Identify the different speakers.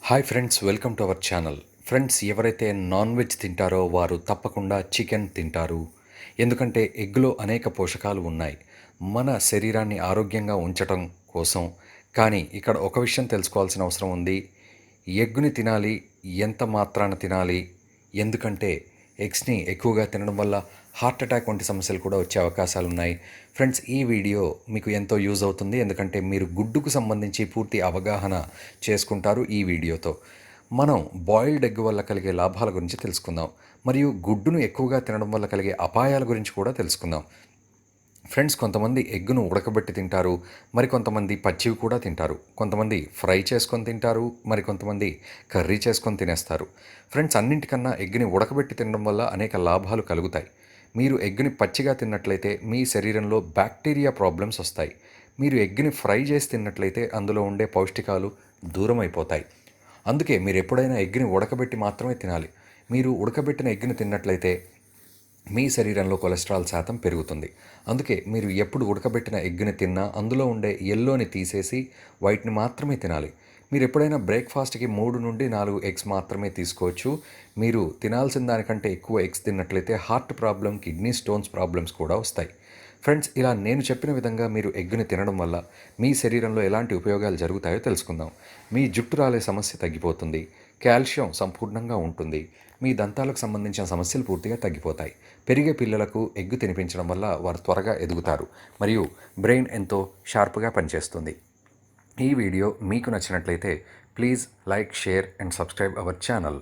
Speaker 1: Hi friends, welcome to our channel. Friends, ఎవరైతే non veg తింటారో వారు తప్పకుండా చికెన్ తింటారు. ఎందుకంటే ఎగ్గులో అనేక పోషకాలు ఉన్నాయి మన శరీరాన్ని ఆరోగ్యంగా ఉంచటం కోసం. కానీ ఇక్కడ ఒక విషయం తెలుసుకోవాల్సిన అవసరం ఉంది. ఎగ్గుని తినాలి, ఎంత మాత్రాన తినాలి, ఎందుకంటే ఎగ్స్ని ఎక్కువగా తినడం వల్ల హార్ట్ అటాక్ వంటి సమస్యలు కూడా వచ్చే అవకాశాలు ఉన్నాయి. ఫ్రెండ్స్, ఈ వీడియో మీకు ఎంతో యూజ్ అవుతుంది, ఎందుకంటే మీరు గుడ్డుకు సంబంధించి పూర్తి అవగాహన చేసుకుంటారు ఈ వీడియోతో. మనం బాయిల్డ్ ఎగ్ వల్ల కలిగే లాభాల గురించి తెలుసుకుందాం, మరియు గుడ్డును ఎక్కువగా తినడం వల్ల కలిగే అపాయాల గురించి కూడా తెలుసుకుందాం. ఫ్రెండ్స్, కొంతమంది ఎగ్గును ఉడకబెట్టి తింటారు, మరికొంతమంది పచ్చివి కూడా తింటారు. కొంతమంది ఫ్రై చేసుకొని తింటారు, మరికొంతమంది కర్రీ చేసుకొని తినేస్తారు. ఫ్రెండ్స్, అన్నింటికన్నా ఎగ్గుని ఉడకబెట్టి తినడం వల్ల అనేక లాభాలు కలుగుతాయి. మీరు ఎగ్గుని పచ్చిగా తిన్నట్లయితే మీ శరీరంలో బ్యాక్టీరియా ప్రాబ్లమ్స్ వస్తాయి. మీరు ఎగ్గుని ఫ్రై చేసి తిన్నట్లయితే అందులో ఉండే పౌష్టికాలు దూరం అయిపోతాయి. అందుకే మీరు ఎప్పుడైనా ఎగ్గుని ఉడకబెట్టి మాత్రమే తినాలి. మీరు ఉడకబెట్టిన ఎగ్గుని తిన్నట్లయితే మీ శరీరంలో కొలెస్ట్రాల్ శాతం పెరుగుతుంది. అందుకే మీరు ఎప్పుడు ఉడకబెట్టిన ఎగ్గుని తిన్నా అందులో ఉండే ఎల్లోని తీసేసి వైట్ని మాత్రమే తినాలి. మీరు ఎప్పుడైనా బ్రేక్ఫాస్ట్కి 3 నుండి 4 ఎగ్స్ మాత్రమే తీసుకోవచ్చు. మీరు తినాల్సిన దానికంటే ఎక్కువ ఎగ్స్ తిన్నట్లయితే heart problem, kidney stones problems కూడా వస్తాయి. ఫ్రెండ్స్, ఇలా నేను చెప్పిన విధంగా మీరు ఎగ్గుని తినడం వల్ల మీ శరీరంలో ఎలాంటి ఉపయోగాలు జరుగుతాయో తెలుసుకుందాం. మీ జుట్టు రాలే సమస్య తగ్గిపోతుంది, కాల్షియం సంపూర్ణంగా ఉంటుంది, మీ దంతాలకు సంబంధించిన సమస్యలు పూర్తిగా తగ్గిపోతాయి. పెరిగే పిల్లలకు ఎగ్గు తినిపించడం వల్ల వారు త్వరగా ఎదుగుతారు, మరియు బ్రెయిన్ ఎంతో షార్ప్గా పనిచేస్తుంది. ఈ వీడియో మీకు నచ్చినట్లయితే please like, share and subscribe our channel.